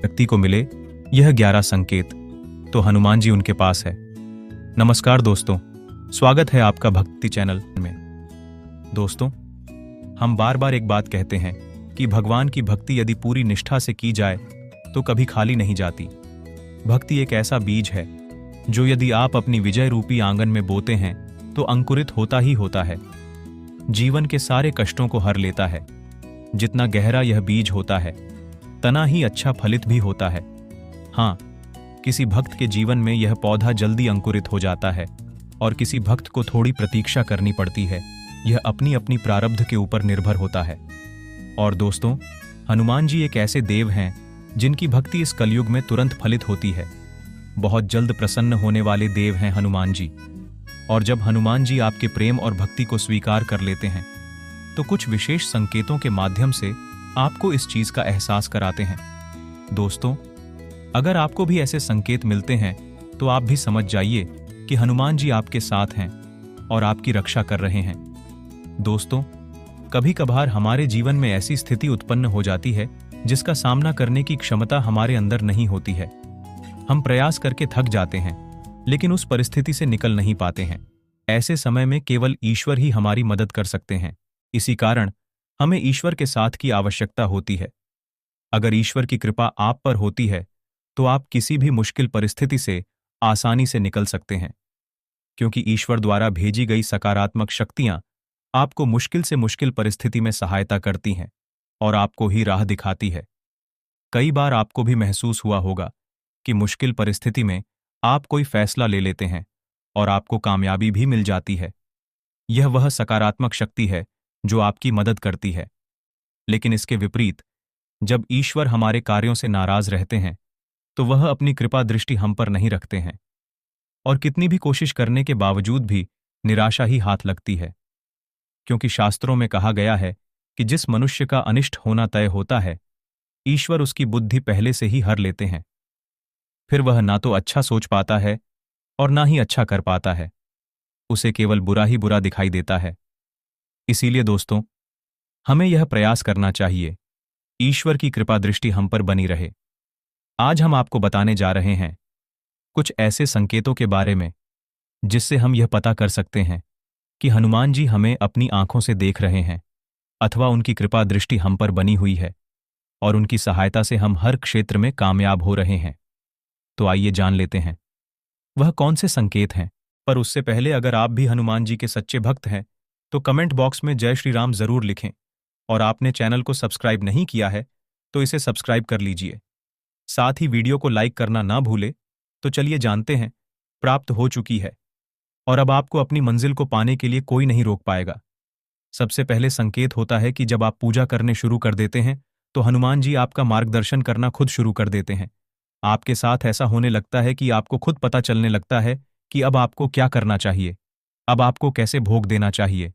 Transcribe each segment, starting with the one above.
व्यक्ति को मिले यह 11 संकेत तो हनुमान जी उनके पास है। नमस्कार दोस्तों, स्वागत है आपका भक्ति चैनल में। दोस्तों, हम बार बार एक बात कहते हैं कि भगवान की भक्ति यदि पूरी निष्ठा से की जाए तो कभी खाली नहीं जाती। भक्ति एक ऐसा बीज है जो यदि आप अपनी विजय रूपी आंगन में बोते हैं तो अंकुरित होता ही होता है। जीवन के सारे कष्टों को हर लेता है। जितना गहरा यह बीज होता है, तना ही अच्छा फलित भी होता है। हाँ, किसी भक्त के जीवन में यह पौधा जल्दी अंकुरित हो जाता है और किसी भक्त को थोड़ी प्रतीक्षा करनी पड़ती है। यह अपनी अपनी प्रारब्ध के ऊपर निर्भर होता है। और दोस्तों, हनुमान जी एक ऐसे देव हैं जिनकी भक्ति इस कलयुग में तुरंत फलित होती है। बहुत जल्द प्रसन्न होने वाले देव हैं हनुमान जी। और जब हनुमान जी आपके प्रेम और भक्ति को स्वीकार कर लेते हैं तो कुछ विशेष संकेतों के माध्यम से आपको इस चीज का एहसास कराते हैं। दोस्तों, अगर आपको भी ऐसे संकेत मिलते हैं तो आप भी समझ जाइए कि हनुमान जी आपके साथ हैं और आपकी रक्षा कर रहे हैं। दोस्तों, कभी कभार हमारे जीवन में ऐसी स्थिति उत्पन्न हो जाती है जिसका सामना करने की क्षमता हमारे अंदर नहीं होती है। हम प्रयास करके थक जाते हैं लेकिन उस परिस्थिति से निकल नहीं पाते हैं। ऐसे समय में केवल ईश्वर ही हमारी मदद कर सकते हैं। इसी कारण हमें ईश्वर के साथ की आवश्यकता होती है। अगर ईश्वर की कृपा आप पर होती है तो आप किसी भी मुश्किल परिस्थिति से आसानी से निकल सकते हैं, क्योंकि ईश्वर द्वारा भेजी गई सकारात्मक शक्तियां आपको मुश्किल से मुश्किल परिस्थिति में सहायता करती हैं और आपको ही राह दिखाती है। कई बार आपको भी महसूस हुआ होगा कि मुश्किल परिस्थिति में आप कोई फैसला ले लेते हैं और आपको कामयाबी भी मिल जाती है। यह वह सकारात्मक शक्ति है जो आपकी मदद करती है। लेकिन इसके विपरीत, जब ईश्वर हमारे कार्यों से नाराज रहते हैं तो वह अपनी कृपा दृष्टि हम पर नहीं रखते हैं और कितनी भी कोशिश करने के बावजूद भी निराशा ही हाथ लगती है। क्योंकि शास्त्रों में कहा गया है कि जिस मनुष्य का अनिष्ट होना तय होता है, ईश्वर उसकी बुद्धि पहले से ही हर लेते हैं। फिर वह ना तो अच्छा सोच पाता है और ना ही अच्छा कर पाता है। उसे केवल बुरा ही बुरा दिखाई देता है। इसीलिए दोस्तों, हमें यह प्रयास करना चाहिए ईश्वर की कृपा दृष्टि हम पर बनी रहे। आज हम आपको बताने जा रहे हैं कुछ ऐसे संकेतों के बारे में जिससे हम यह पता कर सकते हैं कि हनुमान जी हमें अपनी आंखों से देख रहे हैं अथवा उनकी कृपा दृष्टि हम पर बनी हुई है और उनकी सहायता से हम हर क्षेत्र में कामयाब हो रहे हैं। तो आइए जान लेते हैं वह कौन से संकेत हैं। पर उससे पहले, अगर आप भी हनुमान जी के सच्चे भक्त हैं तो कमेंट बॉक्स में जय श्री राम जरूर लिखें। और आपने चैनल को सब्सक्राइब नहीं किया है तो इसे सब्सक्राइब कर लीजिए। साथ ही वीडियो को लाइक करना ना भूले। तो चलिए जानते हैं, प्राप्त हो चुकी है और अब आपको अपनी मंजिल को पाने के लिए कोई नहीं रोक पाएगा। सबसे पहले संकेत होता है कि जब आप पूजा करने शुरू कर देते हैं तो हनुमान जी आपका मार्गदर्शन करना खुद शुरू कर देते हैं। आपके साथ ऐसा होने लगता है कि आपको खुद पता चलने लगता है कि अब आपको क्या करना चाहिए, अब आपको कैसे भोग देना चाहिए,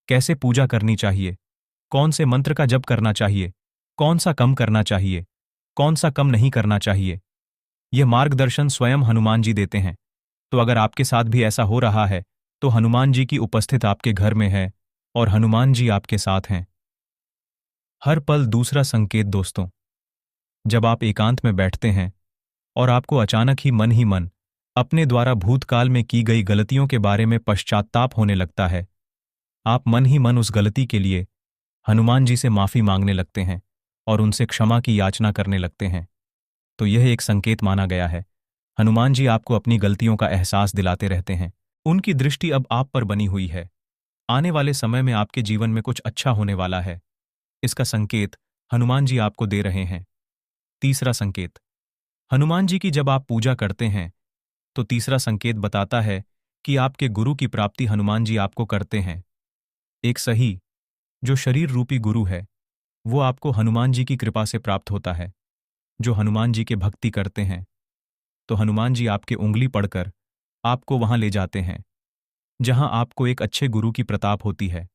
कैसे पूजा करनी चाहिए, कौन से मंत्र का जप करना चाहिए, कौन सा कम करना चाहिए, कौन सा कम नहीं करना चाहिए। यह मार्गदर्शन स्वयं हनुमान जी देते हैं। तो अगर आपके साथ भी ऐसा हो रहा है तो हनुमान जी की उपस्थित आपके घर में है और हनुमान जी आपके साथ हैं हर पल। दूसरा संकेत दोस्तों, जब आप एकांत में बैठते हैं और आपको अचानक ही मन अपने द्वारा भूतकाल में की गई गलतियों के बारे में पश्चात्ताप होने लगता है। आप मन ही मन उस गलती के लिए हनुमान जी से माफी मांगने लगते हैं और उनसे क्षमा की याचना करने लगते हैं। तो यह एक संकेत माना गया है। हनुमान जी आपको अपनी गलतियों का एहसास दिलाते रहते हैं। उनकी दृष्टि अब आप पर बनी हुई है। आने वाले समय में आपके जीवन में कुछ अच्छा होने वाला है, इसका संकेत हनुमान जी आपको दे रहे हैं। तीसरा संकेत, हनुमान जी की जब आप पूजा करते हैं तो तीसरा संकेत बताता है कि आपके गुरु की प्राप्ति हनुमान जी आपको करते हैं। एक सही जो शरीर रूपी गुरु है वो आपको हनुमान जी की कृपा से प्राप्त होता है। जो हनुमान जी के भक्ति करते हैं तो हनुमान जी आपके उंगली पड़कर आपको वहां ले जाते हैं जहां आपको एक अच्छे गुरु की प्रताप होती है।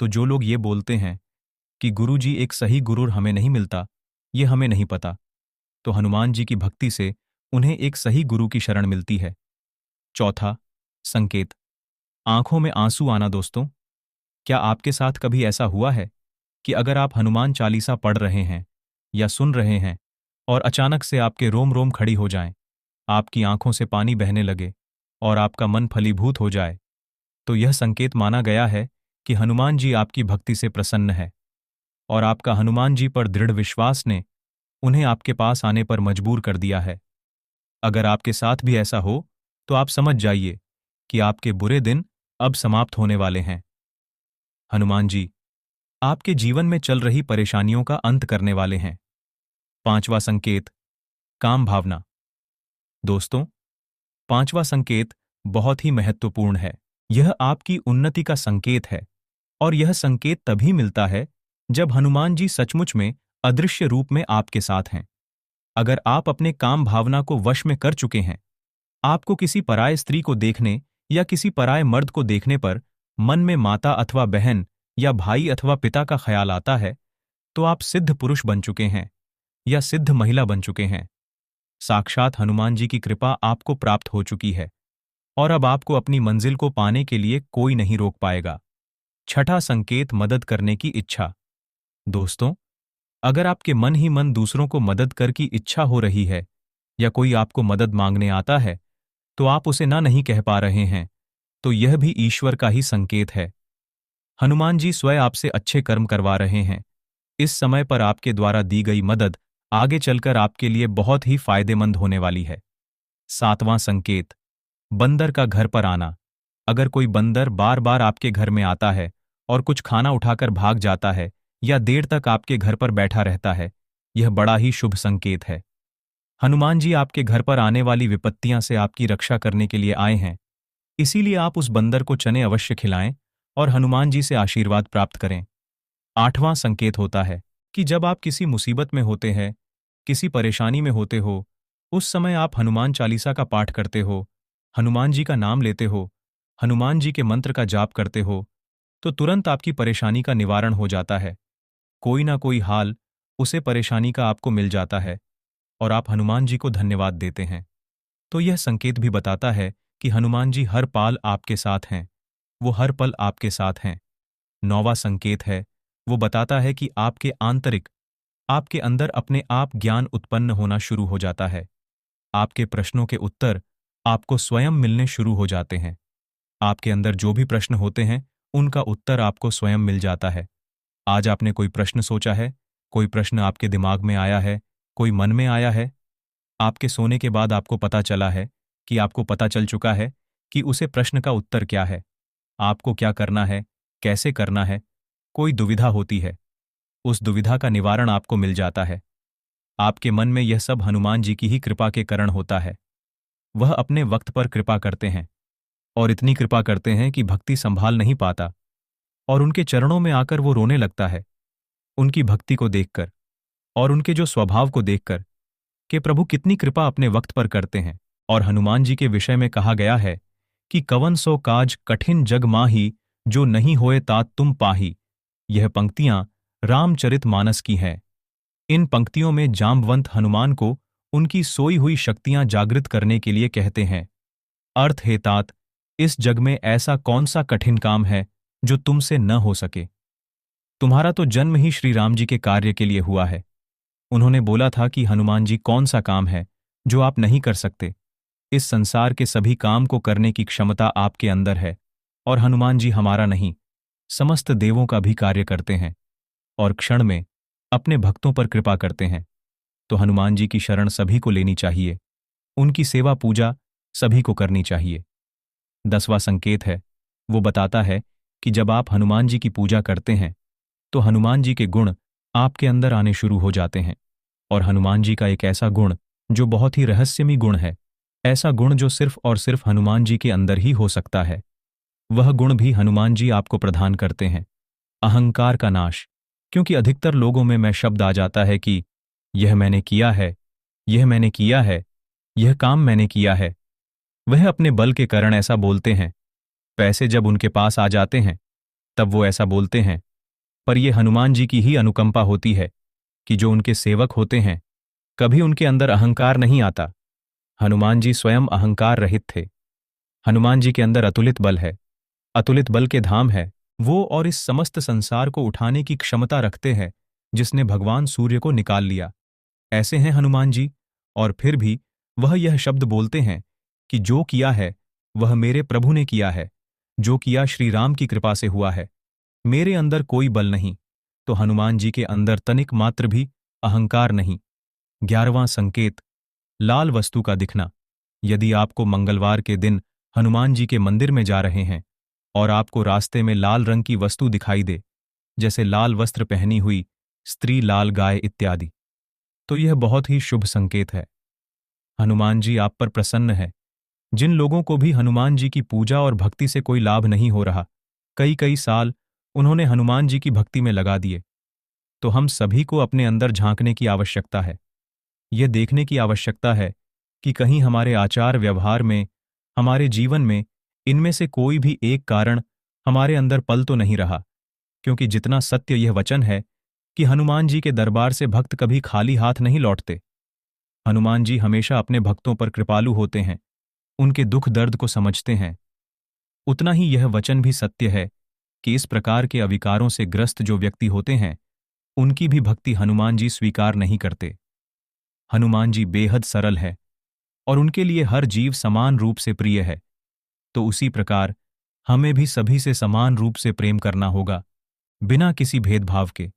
तो जो लोग ये बोलते हैं कि गुरु जी एक सही गुरु हमें नहीं मिलता, ये हमें नहीं पता, तो हनुमान जी की भक्ति से उन्हें एक सही गुरु की शरण मिलती है। चौथा संकेत, आंखों में आंसू आना। दोस्तों, क्या आपके साथ कभी ऐसा हुआ है कि अगर आप हनुमान चालीसा पढ़ रहे हैं या सुन रहे हैं और अचानक से आपके रोम रोम खड़ी हो जाएं, आपकी आंखों से पानी बहने लगे और आपका मन फलीभूत हो जाए, तो यह संकेत माना गया है कि हनुमान जी आपकी भक्ति से प्रसन्न है और आपका हनुमान जी पर दृढ़ विश्वास ने उन्हें आपके पास आने पर मजबूर कर दिया है। अगर आपके साथ भी ऐसा हो तो आप समझ जाइए कि आपके बुरे दिन अब समाप्त होने वाले हैं। हनुमान जी आपके जीवन में चल रही परेशानियों का अंत करने वाले हैं। पांचवा संकेत, काम भावना। दोस्तों, पांचवा संकेत बहुत ही महत्वपूर्ण है। यह आपकी उन्नति का संकेत है और यह संकेत तभी मिलता है जब हनुमान जी सचमुच में अदृश्य रूप में आपके साथ हैं। अगर आप अपने काम भावना को वश में कर चुके हैं, आपको किसी पराय स्त्री को देखने या किसी पराय मर्द को देखने पर मन में माता अथवा बहन या भाई अथवा पिता का ख्याल आता है, तो आप सिद्ध पुरुष बन चुके हैं या सिद्ध महिला बन चुके हैं। साक्षात हनुमान जी की कृपा आपको प्राप्त हो चुकी है और अब आपको अपनी मंजिल को पाने के लिए कोई नहीं रोक पाएगा। छठा संकेत, मदद करने की इच्छा। दोस्तों, अगर आपके मन ही मन दूसरों को मदद कर की इच्छा हो रही है या कोई आपको मदद मांगने आता है तो आप उसे ना नहीं कह पा रहे हैं, तो यह भी ईश्वर का ही संकेत है। हनुमान जी स्वयं आपसे अच्छे कर्म करवा रहे हैं। इस समय पर आपके द्वारा दी गई मदद आगे चलकर आपके लिए बहुत ही फायदेमंद होने वाली है। सातवां संकेत, बंदर का घर पर आना। अगर कोई बंदर बार बार आपके घर में आता है और कुछ खाना उठाकर भाग जाता है या देर तक आपके घर पर बैठा रहता है, यह बड़ा ही शुभ संकेत है। हनुमान जी आपके घर पर आने वाली विपत्तियां से आपकी रक्षा करने के लिए आए हैं। इसीलिए आप उस बंदर को चने अवश्य खिलाएं और हनुमान जी से आशीर्वाद प्राप्त करें। आठवां संकेत होता है कि जब आप किसी मुसीबत में होते हैं, किसी परेशानी में होते हो, उस समय आप हनुमान चालीसा का पाठ करते हो, हनुमान जी का नाम लेते हो, हनुमान जी के मंत्र का जाप करते हो, तो तुरंत आपकी परेशानी का निवारण हो जाता है। कोई ना कोई हाल उसे परेशानी का आपको मिल जाता है और आप हनुमान जी को धन्यवाद देते हैं। तो यह संकेत भी बताता है कि हनुमान जी हर पाल आपके साथ हैं, वो हर पल आपके साथ हैं। नौवां संकेत है, वो बताता है कि आपके अंदर अपने आप ज्ञान उत्पन्न होना शुरू हो जाता है। आपके प्रश्नों के उत्तर आपको स्वयं मिलने शुरू हो जाते हैं। आपके अंदर जो भी प्रश्न होते हैं, उनका उत्तर आपको स्वयं मिल जाता है। आज आपने कोई प्रश्न सोचा है, कोई प्रश्न आपके दिमाग में आया है, कोई मन में आया है, आपके सोने के बाद आपको पता चला है कि आपको पता चल चुका है कि उसे प्रश्न का उत्तर क्या है, आपको क्या करना है, कैसे करना है। कोई दुविधा होती है, उस दुविधा का निवारण आपको मिल जाता है। आपके मन में यह सब हनुमान जी की ही कृपा के कारण होता है। वह अपने वक्त पर कृपा करते हैं और इतनी कृपा करते हैं कि भक्ति संभाल नहीं पाता और उनके चरणों में आकर वो रोने लगता है, उनकी भक्ति को देखकर और उनके जो स्वभाव को देखकर कि प्रभु कितनी कृपा अपने वक्त पर करते हैं। और हनुमान जी के विषय में कहा गया है कि कवन सो काज कठिन जग माही, जो नहीं होए तात तुम पाही। यह पंक्तियां रामचरितमानस की हैं। इन पंक्तियों में जाम्बवंत हनुमान को उनकी सोई हुई शक्तियां जागृत करने के लिए कहते हैं। अर्थ है, तात, इस जग में ऐसा कौन सा कठिन काम है जो तुमसे न हो सके। तुम्हारा तो जन्म ही श्री राम जी के कार्य के लिए हुआ है। उन्होंने बोला था कि हनुमान जी, कौन सा काम है जो आप नहीं कर सकते। इस संसार के सभी काम को करने की क्षमता आपके अंदर है और हनुमान जी हमारा नहीं, समस्त देवों का भी कार्य करते हैं और क्षण में अपने भक्तों पर कृपा करते हैं। तो हनुमान जी की शरण सभी को लेनी चाहिए, उनकी सेवा पूजा सभी को करनी चाहिए। 10वां संकेत है, वो बताता है कि जब आप हनुमान जी की पूजा करते हैं तो हनुमान जी के गुण आपके अंदर आने शुरू हो जाते हैं। और हनुमान जी का एक ऐसा गुण जो बहुत ही रहस्यमयी गुण है, ऐसा गुण जो सिर्फ और सिर्फ हनुमान जी के अंदर ही हो सकता है, वह गुण भी हनुमान जी आपको प्रदान करते हैं, अहंकार का नाश। क्योंकि अधिकतर लोगों में मैं शब्द आ जाता है कि यह मैंने किया है, यह मैंने किया है, यह काम मैंने किया है। वह अपने बल के कारण ऐसा बोलते हैं। पैसे जब उनके पास आ जाते हैं तब वो ऐसा बोलते हैं, पर यह हनुमान जी की ही अनुकंपा होती है कि जो उनके सेवक होते हैं, कभी उनके अंदर अहंकार नहीं आता। हनुमान जी स्वयं अहंकार रहित थे। हनुमान जी के अंदर अतुलित बल है, अतुलित बल के धाम है वो, और इस समस्त संसार को उठाने की क्षमता रखते हैं जिसने भगवान सूर्य को निकाल लिया। ऐसे हैं हनुमान जी, और फिर भी वह यह शब्द बोलते हैं कि जो किया है वह मेरे प्रभु ने किया है, जो किया श्री राम की कृपा से हुआ है, मेरे अंदर कोई बल नहीं। तो हनुमान जी के अंदर तनिक मात्र भी अहंकार नहीं। 11वां संकेत, लाल वस्तु का दिखना। यदि आपको मंगलवार के दिन हनुमान जी के मंदिर में जा रहे हैं और आपको रास्ते में लाल रंग की वस्तु दिखाई दे, जैसे लाल वस्त्र पहनी हुई स्त्री, लाल गाय इत्यादि, तो यह बहुत ही शुभ संकेत है। हनुमान जी आप पर प्रसन्न है। जिन लोगों को भी हनुमान जी की पूजा और भक्ति से कोई लाभ नहीं हो रहा, कई कई साल उन्होंने हनुमान जी की भक्ति में लगा दिए, तो हम सभी को अपने अंदर झांकने की आवश्यकता है। यह देखने की आवश्यकता है कि कहीं हमारे आचार व्यवहार में, हमारे जीवन में इनमें से कोई भी एक कारण हमारे अंदर पल तो नहीं रहा। क्योंकि जितना सत्य यह वचन है कि हनुमान जी के दरबार से भक्त कभी खाली हाथ नहीं लौटते। हनुमान जी हमेशा अपने भक्तों पर कृपालु होते हैं, उनके दुख दर्द को समझते हैं। उतना ही यह वचन भी सत्य है कि इस प्रकार के अविकारों से ग्रस्त जो व्यक्ति होते हैं, उनकी भी भक्ति हनुमान जी स्वीकार नहीं करते। हनुमान जी बेहद सरल है और उनके लिए हर जीव समान रूप से प्रिय है। तो उसी प्रकार हमें भी सभी से समान रूप से प्रेम करना होगा, बिना किसी भेदभाव के।